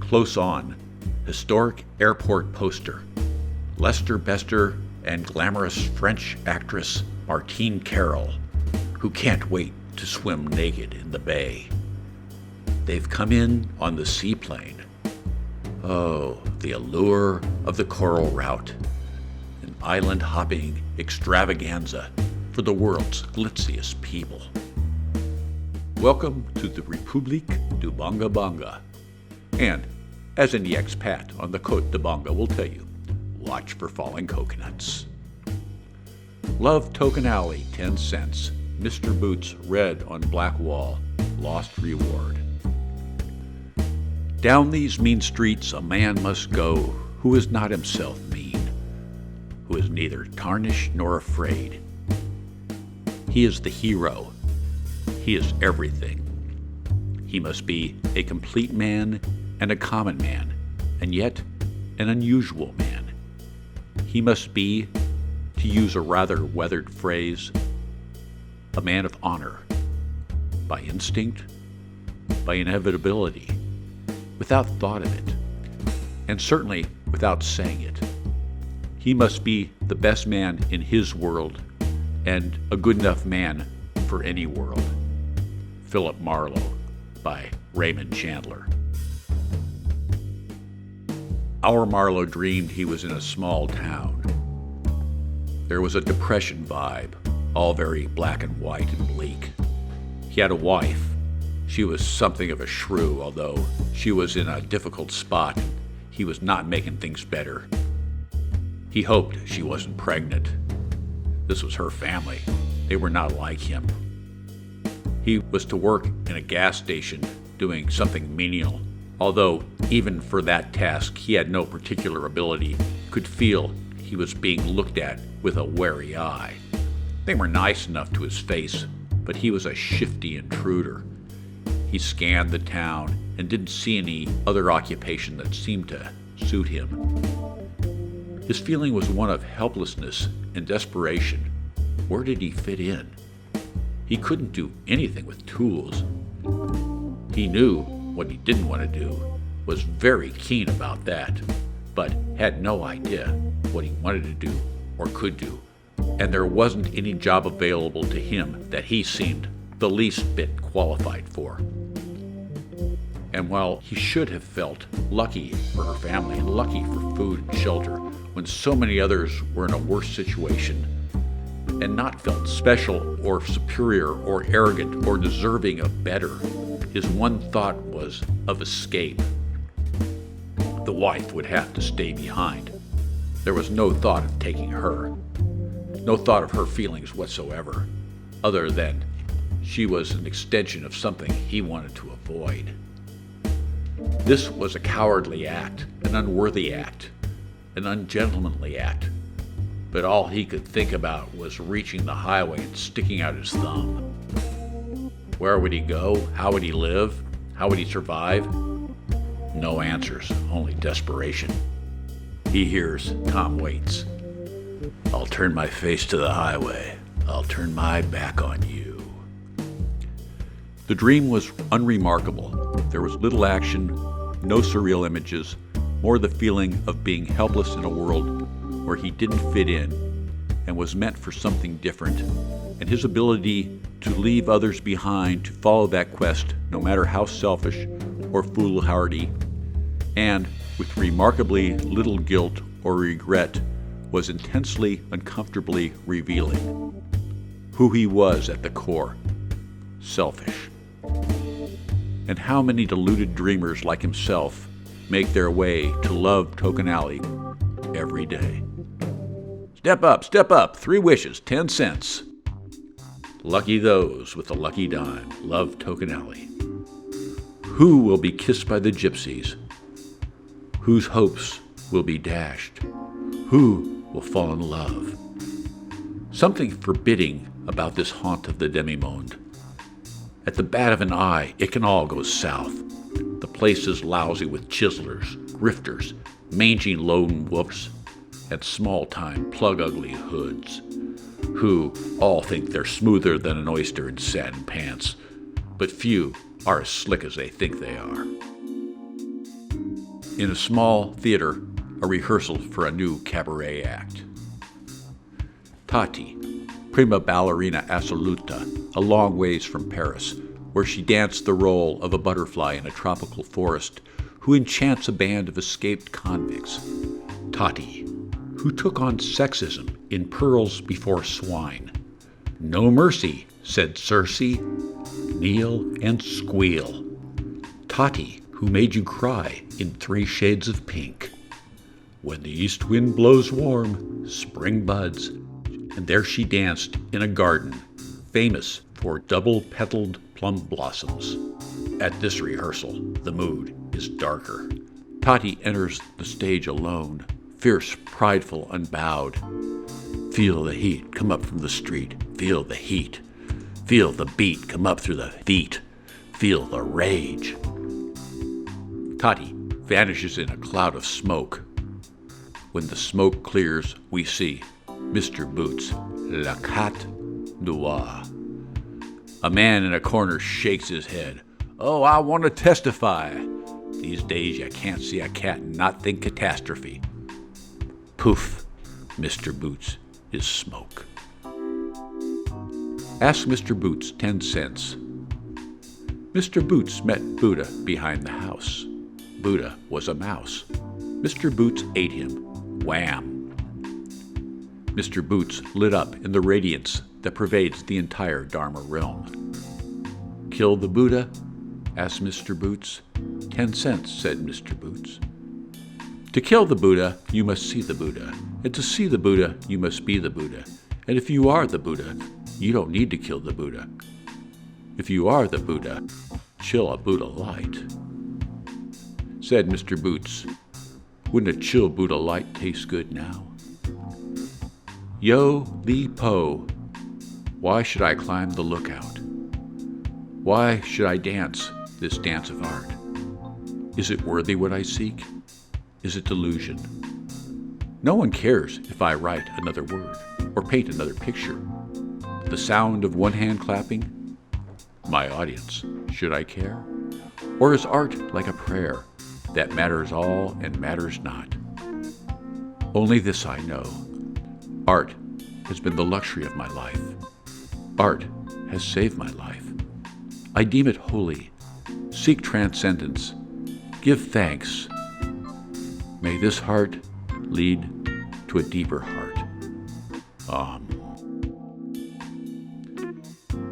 Close on, historic airport poster, Lester Bester and glamorous French actress Martine Carroll, who can't wait to swim naked in the bay. They've come in on the seaplane. Oh, the allure of the coral route, an island-hopping extravaganza for the world's glitziest people. Welcome to the République du Banga Banga. And, as any expat on the Côte de Banga will tell you, watch for falling coconuts. Love Token Alley, 10 cents. Mr. Boots, red on black wall, lost reward. Down these mean streets a man must go who is not himself mean, who is neither tarnished nor afraid. He is the hero. He is everything. He must be a complete man and a common man, and yet an unusual man. He must be, to use a rather weathered phrase, a man of honor, by instinct, by inevitability, without thought of it, and certainly without saying it. He must be the best man in his world and a good enough man for any world. Philip Marlowe by Raymond Chandler. Our Marlowe dreamed he was in a small town. There was a depression vibe, all very black and white and bleak. He had a wife. She was something of a shrew, although she was in a difficult spot. He was not making things better. He hoped she wasn't pregnant. This was her family. They were not like him. He was to work in a gas station doing something menial, although even for that task he had no particular ability, could feel he was being looked at with a wary eye. They were nice enough to his face, but he was a shifty intruder. He scanned the town and didn't see any other occupation that seemed to suit him. His feeling was one of helplessness and desperation. Where did he fit in? He couldn't do anything with tools. He knew what he didn't want to do, was very keen about that, but had no idea what he wanted to do or could do. And there wasn't any job available to him that he seemed the least bit qualified for. And while he should have felt lucky for her family and lucky for food and shelter, when so many others were in a worse situation, and not felt special or superior or arrogant or deserving of better, his one thought was of escape. The wife would have to stay behind. There was no thought of taking her. No thought of her feelings whatsoever, other than she was an extension of something he wanted to avoid. This was a cowardly act, an unworthy act, an ungentlemanly act, but all he could think about was reaching the highway and sticking out his thumb. Where would he go? How would he live? How would he survive? No answers, only desperation. He hears Tom Waits. I'll turn my face to the highway. I'll turn my back on you. The dream was unremarkable. There was little action, no surreal images, more the feeling of being helpless in a world where he didn't fit in and was meant for something different, and his ability to leave others behind to follow that quest, no matter how selfish or foolhardy, and with remarkably little guilt or regret, was intensely, uncomfortably revealing. Who he was at the core, selfish. And how many deluded dreamers like himself make their way to Love Token Alley every day. Step up, 3 wishes, 10 cents. Lucky those with the lucky dime, Love Token Alley. Who will be kissed by the gypsies? Whose hopes will be dashed? Who will fall in love? Something forbidding about this haunt of the demi-monde. At the bat of an eye, it can all go south. The place is lousy with chiselers, grifters, mangy lone wolves, and small-time plug-ugly hoods, who all think they're smoother than an oyster in satin pants, but few are as slick as they think they are. In a small theater, a rehearsal for a new cabaret act. Tati, Prima Ballerina assoluta, a long ways from Paris, where she danced the role of a butterfly in a tropical forest who enchants a band of escaped convicts. Tati, who took on sexism in Pearls Before Swine. No mercy, said Circe, kneel and squeal. Tati, who made you cry in 3 shades of pink. When the east wind blows warm, spring buds, and there she danced in a garden, famous for double-petaled plum blossoms. At this rehearsal, the mood is darker. Tati enters the stage alone, fierce, prideful, unbowed. Feel the heat come up from the street. Feel the heat. Feel the beat come up through the feet. Feel the rage. Tati vanishes in a cloud of smoke. When the smoke clears, we see Mr. Boots, la cat noire. A man in a corner shakes his head. Oh, I want to testify. These days you can't see a cat and not think catastrophe. Poof, Mr. Boots is smoke. Ask Mr. Boots 10 cents. Mr. Boots met Buddha behind the house. Buddha was a mouse. Mr. Boots ate him. Wham! Mr. Boots lit up in the radiance that pervades the entire Dharma realm. Kill the Buddha? Asked Mr. Boots. 10 cents, said Mr. Boots. To kill the Buddha, you must see the Buddha. And to see the Buddha, you must be the Buddha. And if you are the Buddha, you don't need to kill the Buddha. If you are the Buddha, chill a Buddha light. Said Mr. Boots, wouldn't a chill Buddha light taste good now? Yo Li Po, why should I climb the lookout? Why should I dance this dance of art? Is it worthy what I seek? Is it delusion? No one cares if I write another word or paint another picture. The sound of one hand clapping? My audience, should I care? Or is art like a prayer that matters all and matters not? Only this I know. Art has been the luxury of my life. Art has saved my life. I deem it holy. Seek transcendence. Give thanks. May this heart lead to a deeper heart.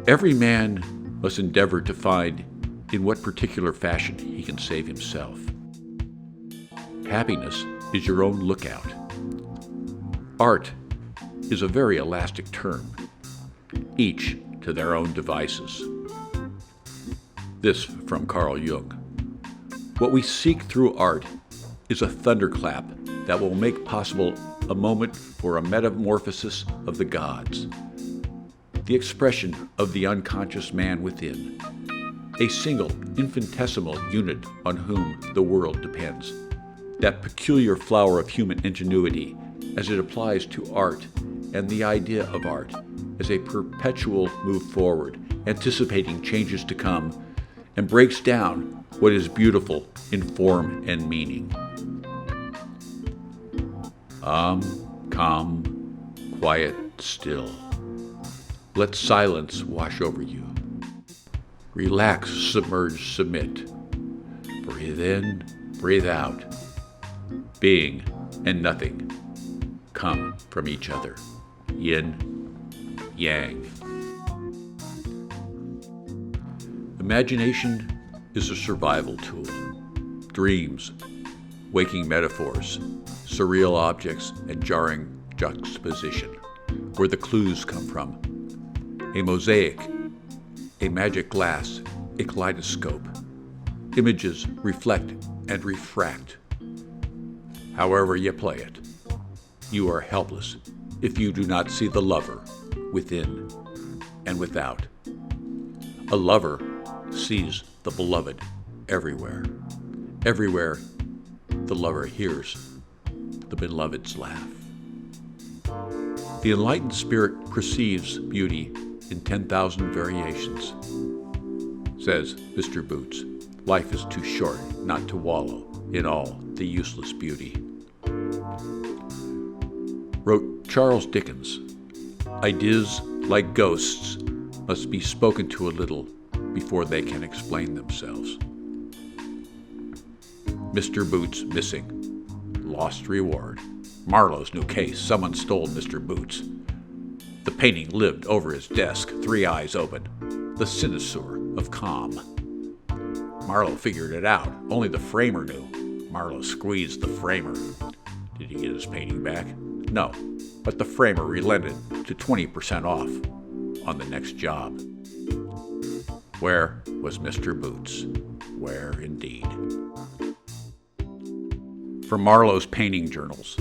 Every man must endeavor to find in what particular fashion he can save himself. Happiness is your own lookout. Art is a very elastic term, each to their own devices. This from Carl Jung. What we seek through art is a thunderclap that will make possible a moment for a metamorphosis of the gods, the expression of the unconscious man within, a single infinitesimal unit on whom the world depends, that peculiar flower of human ingenuity as it applies to art and the idea of art as a perpetual move forward, anticipating changes to come, and breaks down what is beautiful in form and meaning. Calm, quiet, still. Let silence wash over you. Relax, submerge, submit. Breathe in, breathe out. Being and nothing come from each other. Yin, yang. Imagination is a survival tool. Dreams, waking metaphors, surreal objects, and jarring juxtaposition, where the clues come from. A mosaic, a magic glass, a kaleidoscope. Images reflect and refract. However you play it, you are helpless if you do not see the lover within and without. A lover sees the beloved everywhere. Everywhere the lover hears the beloved's laugh. The enlightened spirit perceives beauty in 10,000 variations. Says Mr. Boots, life is too short not to wallow in all the useless beauty. Wrote Charles Dickens, "Ideas, like ghosts, must be spoken to a little before they can explain themselves." Mr. Boots missing. Lost reward. Marlowe's new case. Someone stole Mr. Boots. The painting lived over his desk, 3 eyes open. The cynosure of calm. Marlowe figured it out. Only the framer knew. Marlowe squeezed the framer. Did he get his painting back? No, but the framer relented to 20% off on the next job. Where was Mr. Boots? Where indeed? From Marlowe's painting journals.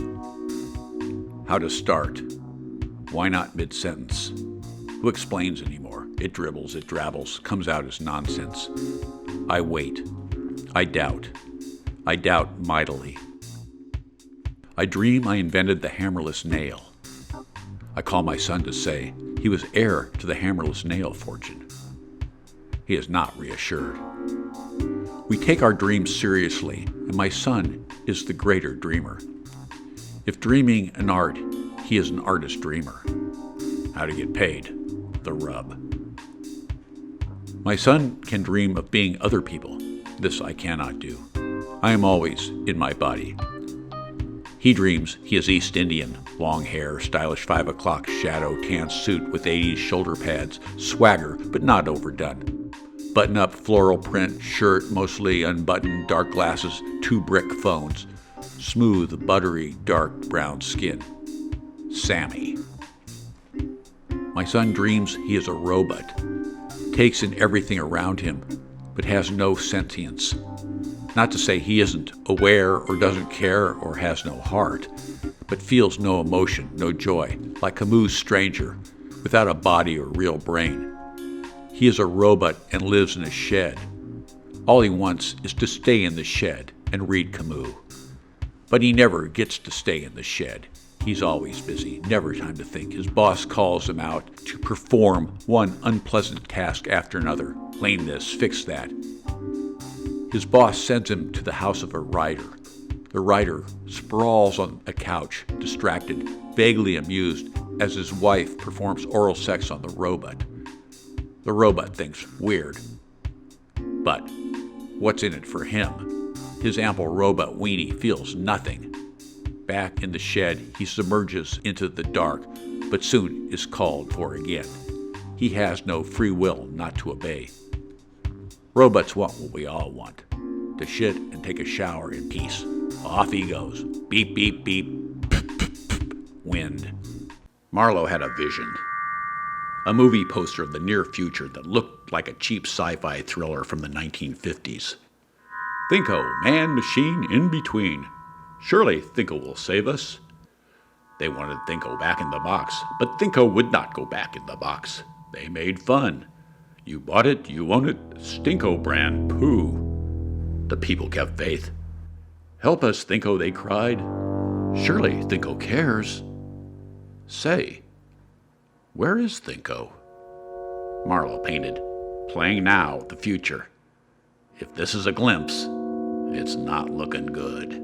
How to start. Why not mid-sentence? Who explains anymore? It dribbles, it drabbles, comes out as nonsense. I wait. I doubt. I doubt mightily. I dream I invented the hammerless nail. I call my son to say he was heir to the hammerless nail fortune. He is not reassured. We take our dreams seriously, and my son is the greater dreamer. If dreaming an art, he is an artist dreamer. How to get paid? The rub. My son can dream of being other people. This I cannot do. I am always in my body. He dreams he is East Indian, long hair, stylish 5 o'clock shadow, tan suit with 80s shoulder pads, swagger but not overdone. Button-up floral print shirt, mostly unbuttoned, dark glasses, 2 brick phones, smooth, buttery, dark brown skin. Sammy. My son dreams he is a robot, takes in everything around him, but has no sentience. Not to say he isn't aware or doesn't care or has no heart, but feels no emotion, no joy, like Camus' stranger, without a body or real brain. He is a robot and lives in a shed. All he wants is to stay in the shed and read Camus. But he never gets to stay in the shed. He's always busy, never time to think. His boss calls him out to perform one unpleasant task after another. Clean this, fix that. His boss sends him to the house of a writer. The writer sprawls on a couch, distracted, vaguely amused, as his wife performs oral sex on the robot. The robot thinks weird. But what's in it for him? His ample robot weenie feels nothing. Back in the shed, he submerges into the dark, but soon is called for again. He has no free will not to obey. Robots want what we all want, to shit and take a shower in peace. Off he goes. Beep, beep, beep. Wind. Marlowe had a vision. A movie poster of the near future that looked like a cheap sci-fi thriller from the 1950s. Thinko, man, machine, in between. Surely Thinko will save us. They wanted Thinko back in the box, but Thinko would not go back in the box. They made fun. You bought it, you own it, Stinko brand, pooh. The people kept faith. Help us, Thinko, they cried. Surely Thinko cares. Say, where is Thinko? Marlowe painted, playing now the future. If this is a glimpse, it's not looking good.